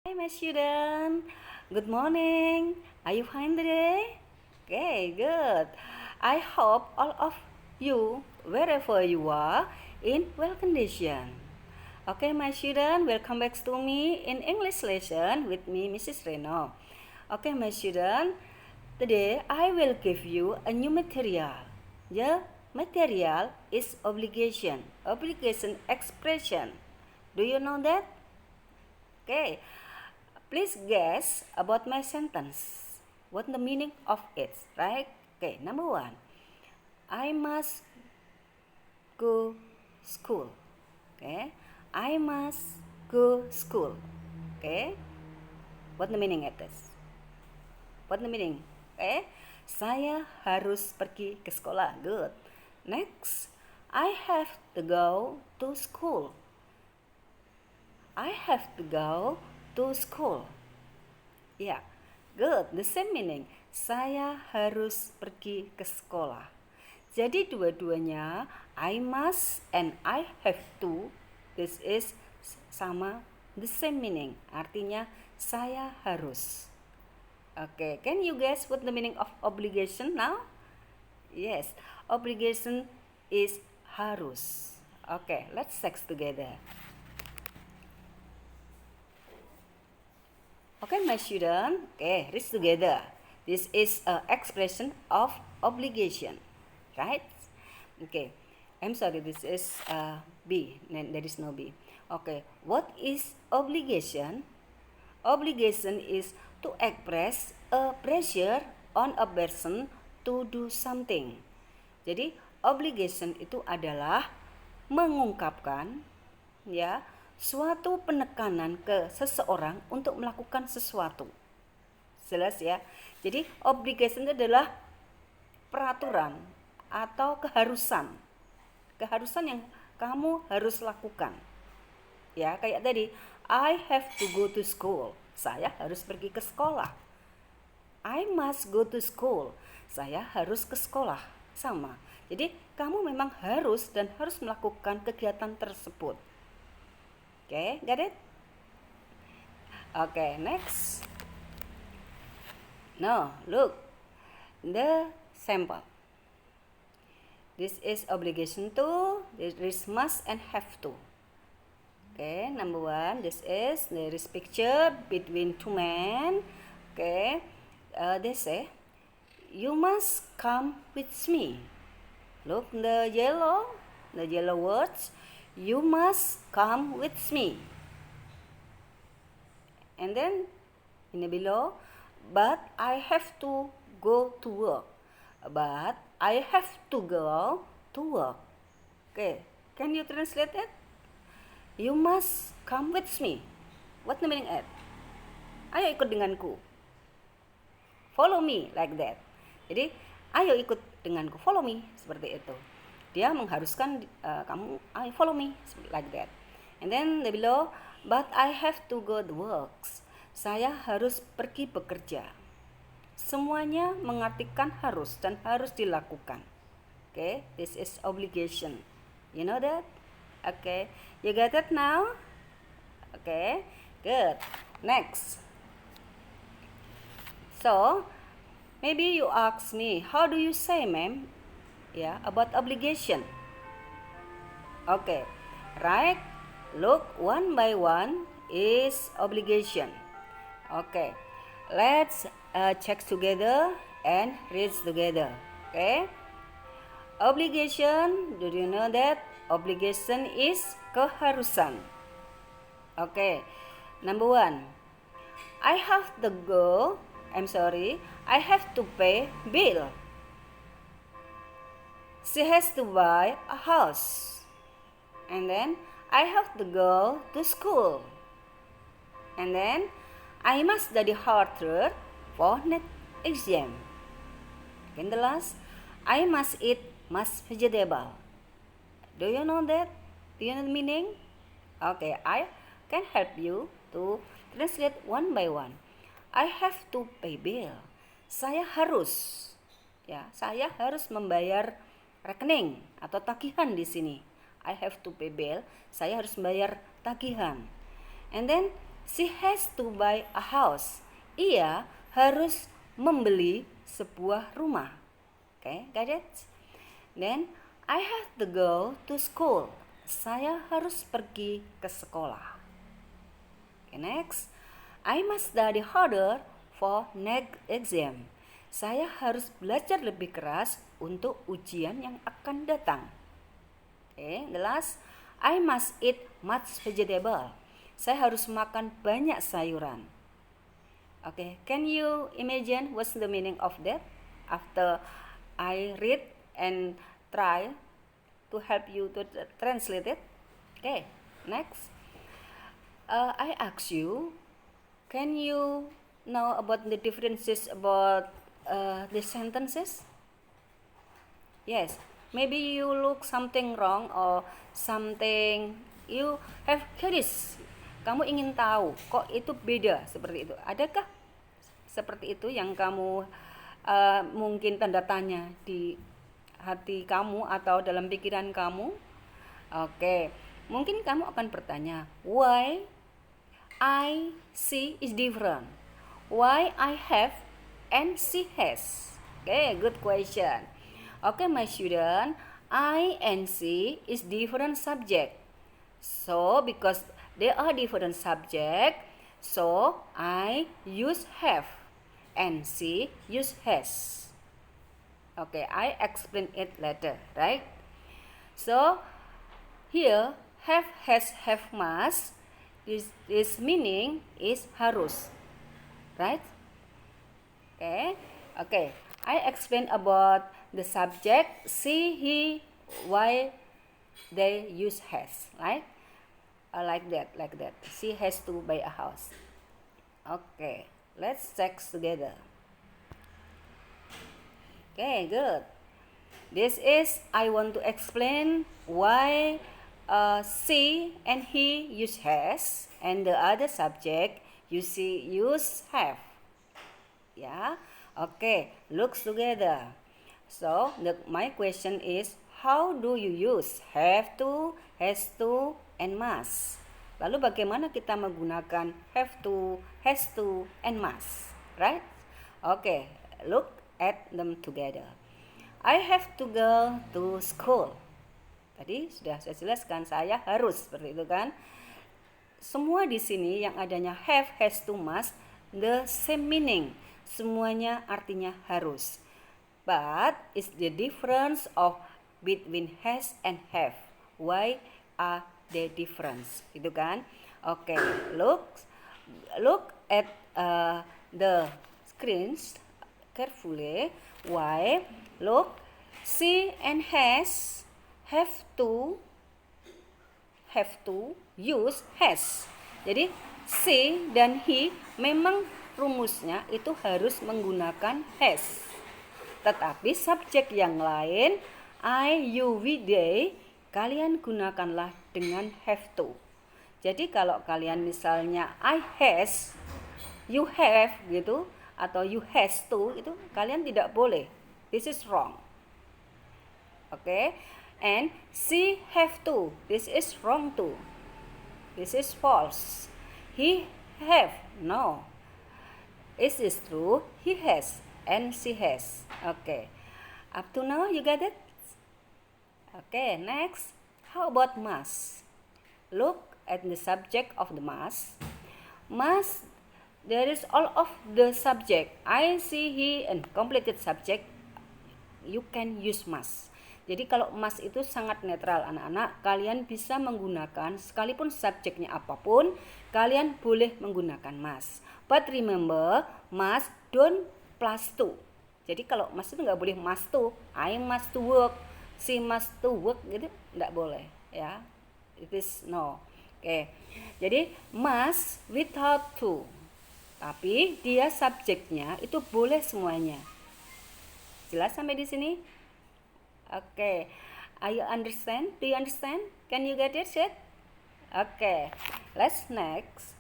Hi, my student. Good morning. Are you fine today? Okay, good. I hope all of you, wherever you are, in well condition. Okay, my student, welcome back to me in English lesson with me, Mrs. Reno. Okay, my student, today I will give you a new material. The material is obligation. Obligation expression. Do you know that? Okay. Please guess about my sentence. What the meaning of it, right? Okay, number one. I must go school. Okay. I must go school. Okay. What the meaning of this? What the meaning? Okay. Saya harus pergi ke sekolah. Good. Next. I have to go to school. I have to go to school. Ya, yeah, good. The same meaning. Saya harus pergi ke sekolah. Jadi dua-duanya I must and I have to. This is sama, the same meaning. Artinya saya harus. Okay, can you guess what the meaning of obligation now? Yes, obligation is harus. Okay, let's check together. Okay, my student. Okay, read together. This is an expression of obligation, right? Okay, I'm sorry. This is B. There is no B. Okay, what is obligation? Obligation is to express a pressure on a person to do something. Jadi obligation itu adalah mengungkapkan, ya, suatu penekanan ke seseorang untuk melakukan sesuatu. Jelas ya. Jadi obligation itu adalah peraturan atau keharusan. Keharusan yang kamu harus lakukan. Ya, kayak tadi, I have to go to school. Saya harus pergi ke sekolah. I must go to school. Saya harus ke sekolah. Sama. Jadi kamu memang harus dan harus melakukan kegiatan tersebut. Okay, got it? Okay, next. Now, look. The sample. This is obligation to. This is must and have to. Okay, number one. This is, there is picture between two men. Okay, they say, you must come with me. Look, the yellow words. You must come with me. And then in the below, but I have to go to work. But I have to go to work. Okay, can you translate it? You must come with me. What the meaning it? Ayo ikut denganku. Follow me, like that. Jadi, ayo ikut denganku. Follow me, seperti itu. Dia mengharuskan kamu, follow me, like that. And then the below, but I have to go to works. Saya harus pergi bekerja. Semuanya mengartikan harus dan harus dilakukan. Okay, this is obligation. You know that? Okay, you got it now? Okay, good. Next. So, maybe you ask me, how do you say, ma'am? Yeah, about obligation. Okay, right? Look, one by one is obligation. Okay, let's check together and read together. Okay, obligation. Do you know that obligation is keharusan? Okay, number one, I have to go. I have to pay bill. She has to buy a house. And then I have to go to school. And then I must study harder for next exam. And the last, I must eat much vegetable. Do you know that? Do you know the meaning? Okay, I can help you to translate one by one. I have to pay bill. Saya harus, ya, saya harus membayar rekening atau tagihan di sini. I have to pay bill. Saya harus membayar tagihan. And then She has to buy a house. Ia harus membeli sebuah rumah. Okay, got it? Then I have to go to school. Saya harus pergi ke sekolah. Okay, next. I must study harder for next exam. Saya harus belajar lebih keras untuk ujian yang akan datang. Okay, the last. I must eat much vegetable. Saya harus makan banyak sayuran. Okay, can you imagine what's the meaning of that? After I read and try to help you to translate it. Okay, next. I ask you, can you know about the differences about the sentences? Yes, maybe you look something wrong or something you have curious. Kamu ingin tahu kok itu beda seperti itu. Adakah seperti itu yang kamu mungkin tanda tanya di hati kamu atau dalam pikiran kamu? Oke, mungkin kamu akan bertanya, why I see is different? Why I have and she has? Okay, good question. Okay, my student, I and she is different subject. So, because they are different subject, so I use have and she use has. Okay, I explain it later, right? So, here have, has, have, must, this meaning is harus, right? Okay, I explain about the subject, she, he, why they use has, right? Like that. She has to buy a house. Okay, let's check together. Okay, good. This is, I want to explain why she and he use has and the other subject you see use have. Yeah, okay, looks together. So my question is, how do you use have to, has to, and must? Lalu bagaimana kita menggunakan have to, has to, and must, right? Okay, look at them together. I have to go to school. Tadi sudah saya jelaskan, saya harus, seperti itu kan? Semua di sini yang adanya have, has to, must, the same meaning. Semuanya artinya harus. But it's the difference of between has and have. Why are they difference? Itu kan? Okay, look at the screens carefully. Why? Look, she and has have to use has. Jadi she dan he memang rumusnya itu harus menggunakan has. Tetapi subjek yang lain, I, you, we, they, kalian gunakanlah dengan have to. Jadi kalau kalian misalnya I has, you have gitu, atau you has to, itu kalian tidak boleh. This is wrong. Okay? And she have to, this is wrong too. This is false. He have, no. It is true, he has and she has. Okay. Up to now you got it? Okay, next. How about must? Look at the subject of the must. Must, there is all of the subject. I, she, he, and completed subject. You can use must. Jadi kalau must itu sangat netral anak-anak. Kalian bisa menggunakan sekalipun subjeknya apapun, kalian boleh menggunakan must. But remember, must don't plus to. Jadi kalau must itu nggak boleh must to. I must to work, she must to work gitu, nggak boleh ya. It is no. Oke. Jadi must without to. Tapi dia subjeknya itu boleh semuanya. Jelas sampai di sini? Okay, are you understand? Do you understand? Can you get it yet? Okay, let's next.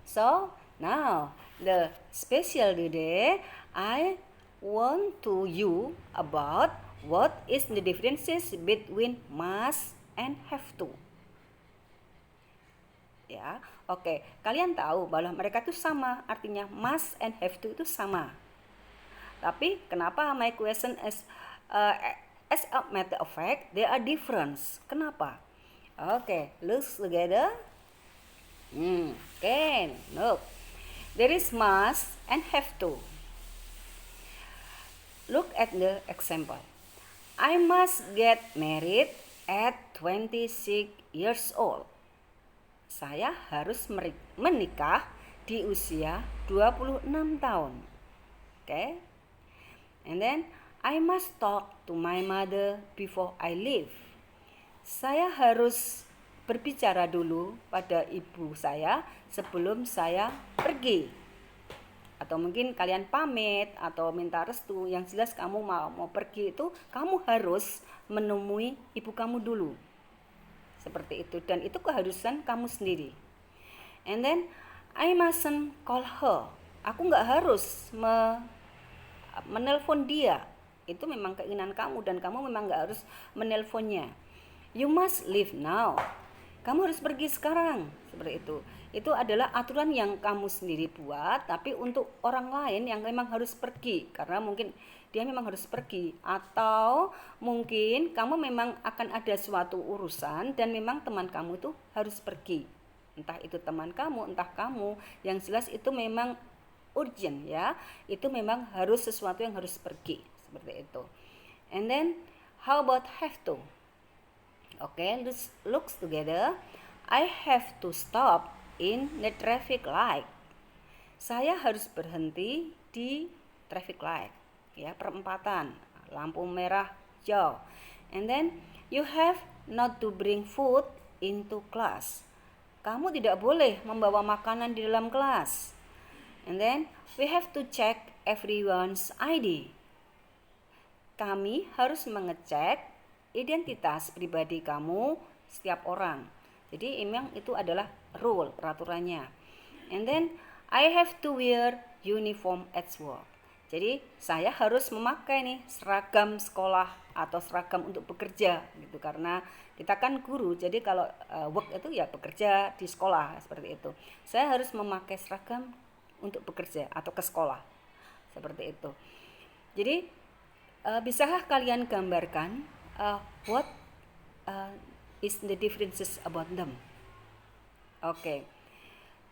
So now the special today, I want to you about what is the differences between must and have to. Yeah, Oke, kalian tahu bahwa mereka itu sama, artinya must and have to itu sama. Tapi kenapa my question is as a matter of fact they are different. Kenapa? Oke, look together. Okay, look. There is must and have to. Look at the example. I must get married at 26 years old. Saya harus menikah di usia 26 tahun. Okay? And then I must talk to my mother before I leave. Saya harus berbicara dulu pada ibu saya sebelum saya pergi. Atau mungkin kalian pamit atau minta restu, yang jelas kamu mau pergi itu kamu harus menemui ibu kamu dulu. Seperti itu, dan itu keharusan kamu sendiri. And then I mustn't call her. Aku nggak harus menelpon dia. Itu memang keinginan kamu dan kamu memang nggak harus menelponnya. You must leave now. Kamu harus pergi sekarang. Seperti itu. Itu adalah aturan yang kamu sendiri buat, tapi untuk orang lain yang memang harus pergi karena mungkin dia memang harus pergi, atau mungkin kamu memang akan ada suatu urusan dan memang teman kamu itu harus pergi. Entah itu teman kamu, entah kamu, yang jelas itu memang urgent ya. Itu memang harus sesuatu yang harus pergi, seperti itu. And then how about have to? Okay, let's look together. I have to stop in the traffic light. Saya harus berhenti di traffic light. Ya, perempatan, lampu merah hijau. And then you have not to bring food into class. Kamu tidak boleh membawa makanan di dalam kelas. And then we have to check everyone's ID. Kami harus mengecek identitas pribadi kamu setiap orang. Jadi memang itu adalah rule, peraturannya. And then I have to wear uniform at work. Jadi saya harus memakai nih seragam sekolah atau seragam untuk bekerja gitu, karena kita kan guru. Jadi kalau work itu ya bekerja di sekolah seperti itu. Saya harus memakai seragam untuk bekerja atau ke sekolah. Seperti itu. Jadi bisakah kalian gambarkan what is the differences about them? Okay.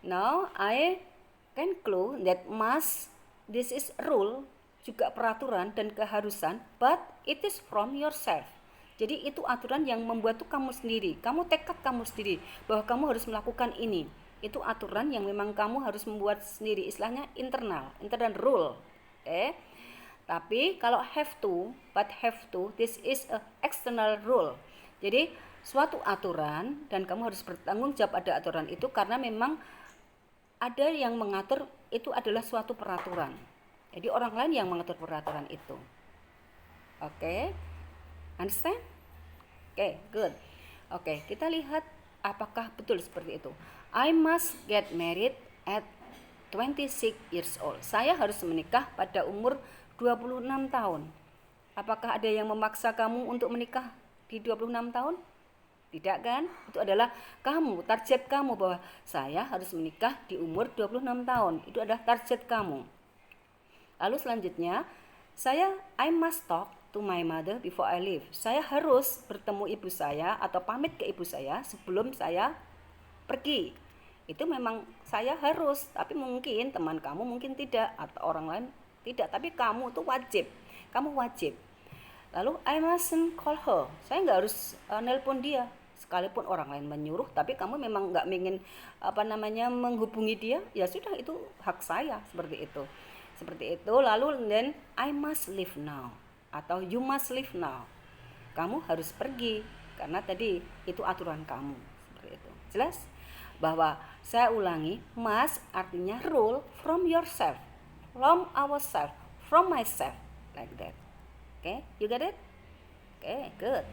Now I can clue that must, this is rule, juga peraturan dan keharusan, but it is from yourself. Jadi itu aturan yang membuat tuh kamu sendiri. Kamu tekad kamu sendiri bahwa kamu harus melakukan ini. Itu aturan yang memang kamu harus membuat sendiri. Istilahnya internal rule. Okay. Tapi kalau have to, but have to, this is a external rule. Jadi suatu aturan dan kamu harus bertanggung jawab ada aturan itu karena memang ada yang mengatur, itu adalah suatu peraturan. Jadi orang lain yang mengatur peraturan itu. Oke, understand? Oke, good. Oke, kita lihat apakah betul seperti itu. I must get married at 26 years old. Saya harus menikah pada umur 26 tahun. Apakah ada yang memaksa kamu untuk menikah di 26 tahun? Tidak kan? Itu adalah kamu, target kamu bahwa saya harus menikah di umur 26 tahun. Itu adalah target kamu. Lalu selanjutnya, I must talk to my mother before I leave. Saya harus bertemu ibu saya atau pamit ke ibu saya sebelum saya pergi. Itu memang saya harus, tapi mungkin teman kamu mungkin tidak atau orang lain tidak, tapi kamu tuh wajib. Kamu wajib. Lalu I mustn't call her. Saya nggak harus nelpon dia. Sekalipun orang lain menyuruh, tapi kamu memang nggak ingin menghubungi dia, ya sudah, itu hak saya, seperti itu. Lalu then I must leave now atau you must leave now. Kamu harus pergi karena tadi itu aturan kamu, seperti itu. Jelas? Bahwa saya ulangi, must artinya rule from yourself, from ourselves, from myself, like that. Okay, you got it? Okay, good.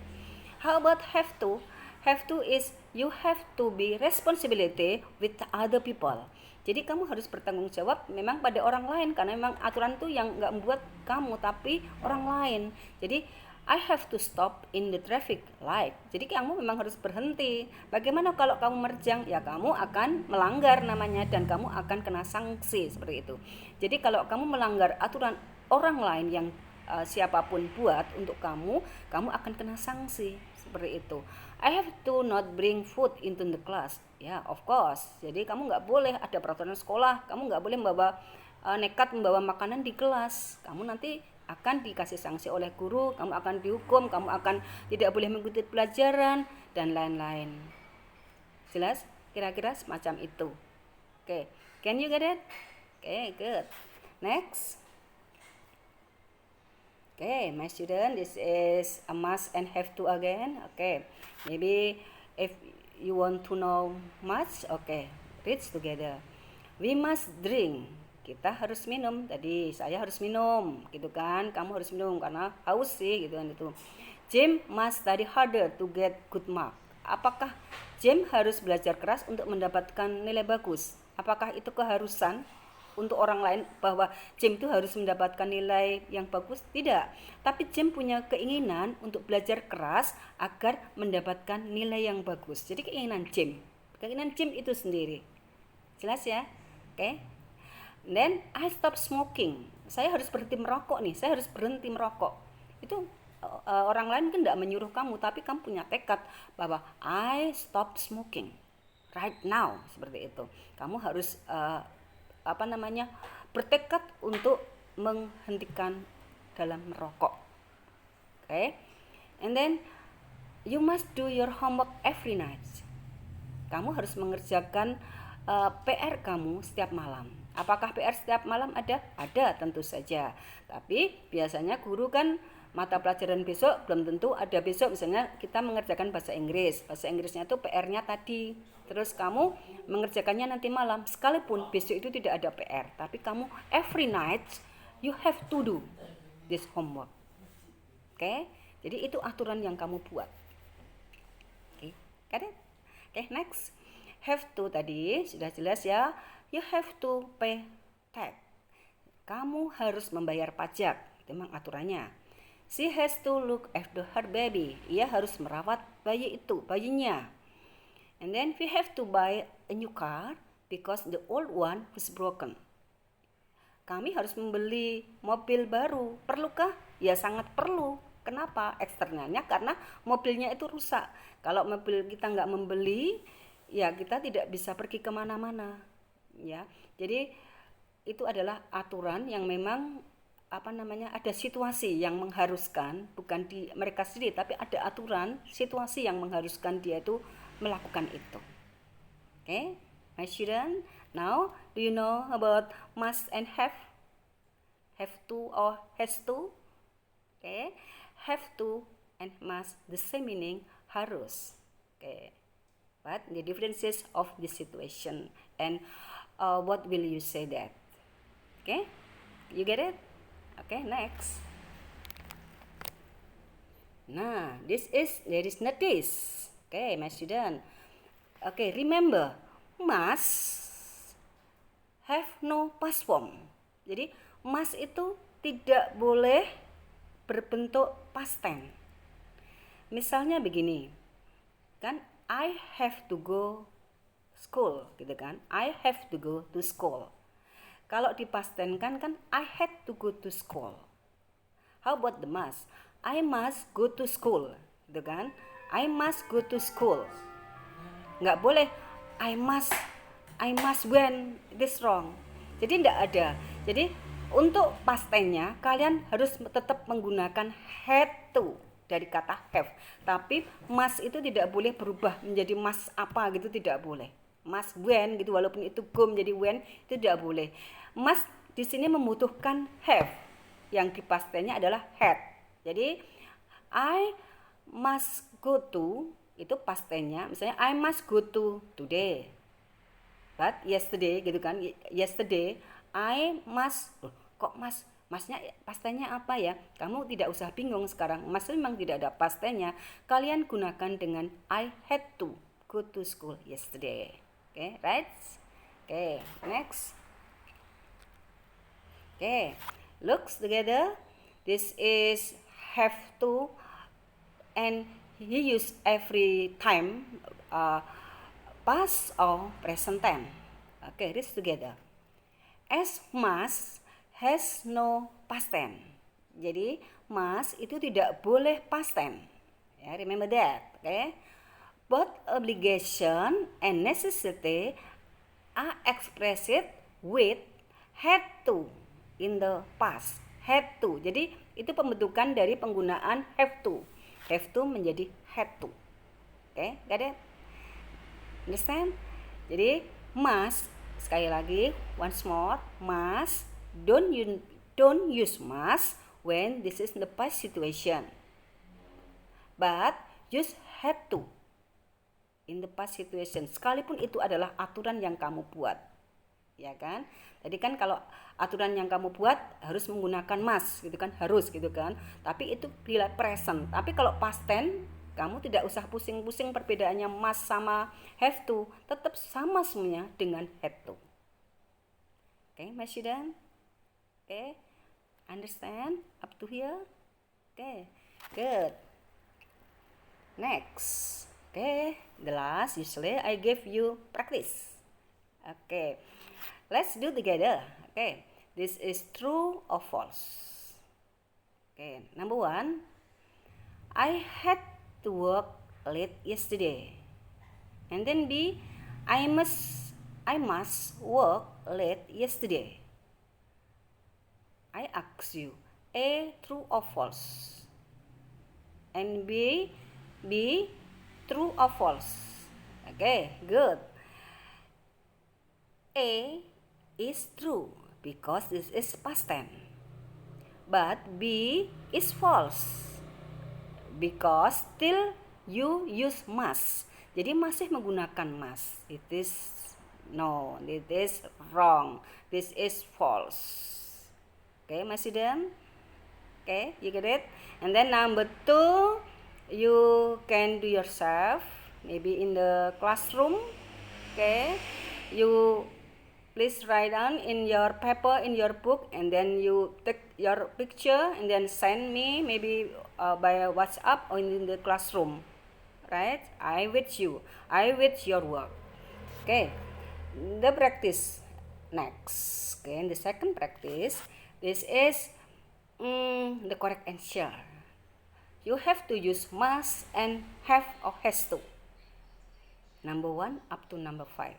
How about have to? Have to is you have to be responsibility with other people. Jadi kamu harus bertanggung jawab memang pada orang lain, karena memang aturan itu yang nggak membuat kamu tapi orang lain. Jadi I have to stop in the traffic light. Jadi kamu memang harus berhenti. Bagaimana kalau kamu menerjang? Ya kamu akan melanggar namanya dan kamu akan kena sanksi seperti itu. Jadi kalau kamu melanggar aturan orang lain yang siapapun buat untuk kamu akan kena sanksi seperti itu. I have to not bring food into the class. Ya, of course. Jadi kamu nggak boleh, ada peraturan sekolah, kamu nggak boleh nekat membawa makanan di kelas. Kamu nanti akan dikasih sanksi oleh guru, kamu akan dihukum, kamu akan tidak boleh mengikuti pelajaran dan lain-lain. Jelas? Kira-kira semacam itu. Okay, can you get it? Okay, good. Next. Okay, my student, this is a must and have to again. Okay, maybe if you want to know much, okay, read together. We must drink. Kita harus minum. Tadi saya harus minum, gitu kan? Kamu harus minum karena haus sih, gitu kan itu. Jim must study harder to get good mark. Apakah Jim harus belajar keras untuk mendapatkan nilai bagus? Apakah itu keharusan untuk orang lain bahwa Jim itu harus mendapatkan nilai yang bagus? Tidak. Tapi Jim punya keinginan untuk belajar keras agar mendapatkan nilai yang bagus. Jadi keinginan Jim itu sendiri. Jelas ya? Oke. Then I stop smoking. Saya harus berhenti merokok nih. Saya harus berhenti merokok. Itu orang lain kan tidak menyuruh kamu, tapi kamu punya tekad bahwa I stop smoking right now, seperti itu. Kamu harus bertekad untuk menghentikan dalam merokok. Okay? And then you must do your homework every night. Kamu harus mengerjakan PR kamu setiap malam. Apakah PR setiap malam ada? Ada, tentu saja. Tapi biasanya guru kan mata pelajaran besok belum tentu ada besok. Misalnya kita mengerjakan bahasa Inggris. Bahasa Inggrisnya itu PR-nya tadi. Terus kamu mengerjakannya nanti malam. Sekalipun besok itu tidak ada PR, tapi kamu every night you have to do this homework. Oke? Jadi itu aturan yang kamu buat. Oke, got it? Oke, next. Have to tadi sudah jelas ya. You have to pay tax. Kamu harus membayar pajak. Itu memang aturannya. She has to look after her baby. Ia harus merawat bayinya. And then we have to buy a new car because the old one was broken. Kami harus membeli mobil baru. Perlukah? Ya sangat perlu. Kenapa? Eksternalnya karena mobilnya itu rusak. Kalau mobil kita nggak membeli, ya kita tidak bisa pergi kemana-mana. Ya, jadi itu adalah aturan yang memang ada situasi yang mengharuskan, bukan di mereka sendiri, tapi ada aturan situasi yang mengharuskan dia itu melakukan itu. Okay, my student, now do you know about must and have to or has to? Okay, have to and must the same meaning, harus. Okay, but the differences of the situation and what will you say that? Okay, you get it? Okay, next. Nah, there is notice. Okay, my student. Okay, remember, must have no past form. Jadi must itu tidak boleh berbentuk past tense. Misalnya begini, kan I have to go school, gitu kan? I have to go to school. Kalau di past tense kan I had to go to school. How about the must? I must go to school, gitu kan? I must go to school. Nggak boleh I must when, it is wrong. Jadi nggak ada. Jadi untuk past tense-nya kalian harus tetap menggunakan had to dari kata have. Tapi must itu tidak boleh berubah menjadi must apa gitu, tidak boleh. Must when gitu, walaupun itu go menjadi when, itu tidak boleh. Must di sini membutuhkan have. Yang di past tense-nya adalah had. Jadi I must go to itu past tense-nya, misalnya I must go to today. But yesterday gitu kan, yesterday I must, kok masnya past tense-nya apa ya? Kamu tidak usah bingung sekarang. Mas memang tidak ada past tense-nya. Kalian gunakan dengan I had to go to school yesterday. Okay, right? Okay, next. Okay, looks together. This is have to, and he use every time past or present tense. Okay, read together. As must has no past tense. Jadi must itu tidak boleh past tense. Ya, remember that. Okay. Both obligation and necessity are expressed with had to in the past. Had to. Jadi itu pembentukan dari penggunaan have to. Have to menjadi had to. Okay, got it? Understand? Jadi must, sekali lagi once more, must don't use must when this is the past situation. But use had to in the past situation, sekalipun itu adalah aturan yang kamu buat, ya kan? Tadi kan kalau aturan yang kamu buat harus menggunakan must, gitu kan, harus gitu kan. Tapi itu bila present. Tapi kalau past tense, kamu tidak usah pusing-pusing perbedaannya must sama have to, tetap sama semuanya dengan had to. Okay, Mas Yudan? Okay, understand up to here? Okay, good. Next. Okay, the last, usually I give you practice. Okay, let's do together. Okay, this is true or false. Okay, number 1, I had to work late yesterday. And then B, I must work late yesterday. I ask you, A, true or false? And B, true or false? Okay, good. A is true because this is past tense. But B is false because still you use must. Jadi masih menggunakan must. It is wrong. This is false. Okay, masih dan? Okay, you get it? And then number 2, you can do yourself, maybe in the classroom. Okay, you please write down in your paper, in your book, and then you take your picture and then send me, maybe by WhatsApp or in the classroom. Right? I with your work. Okay, the practice next. Okay, in the second practice, this is the correct answer. You have to use must and have or has to. Number 1 up to number 5.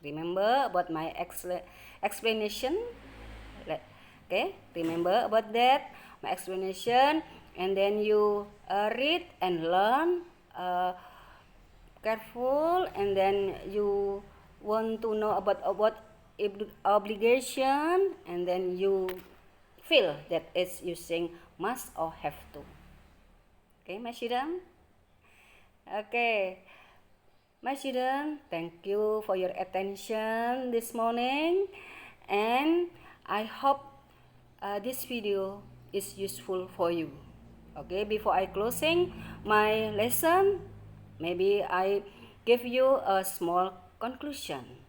Remember about my explanation? Okay, remember about that, my explanation, and then you read and learn careful, and then you want to know about obligation, and then you feel that it's using must or have to. Okay, my student? Okay, my student, thank you for your attention this morning, and I hope this video is useful for you. Okay, before I closing my lesson, maybe I give you a small conclusion.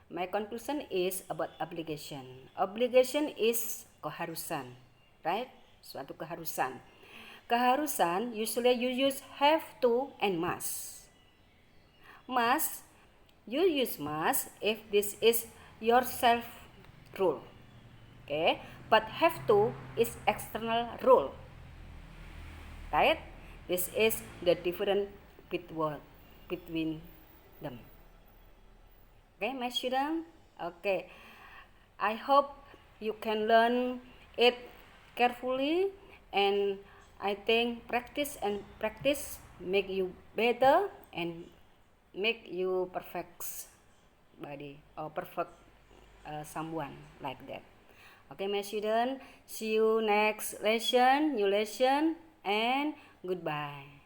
My conclusion is about obligation. Obligation is keharusan, right? Suatu keharusan. Keharusan usually you use have to and must. Must, you use must if this is your self rule. Okay, but have to is external rule. Right? This is the difference between them. Okay, my student? Okay. I hope you can learn it carefully, and I think practice make you better and make you perfect body or perfect someone like that. Okay, my student, see you next lesson, new lesson, and goodbye.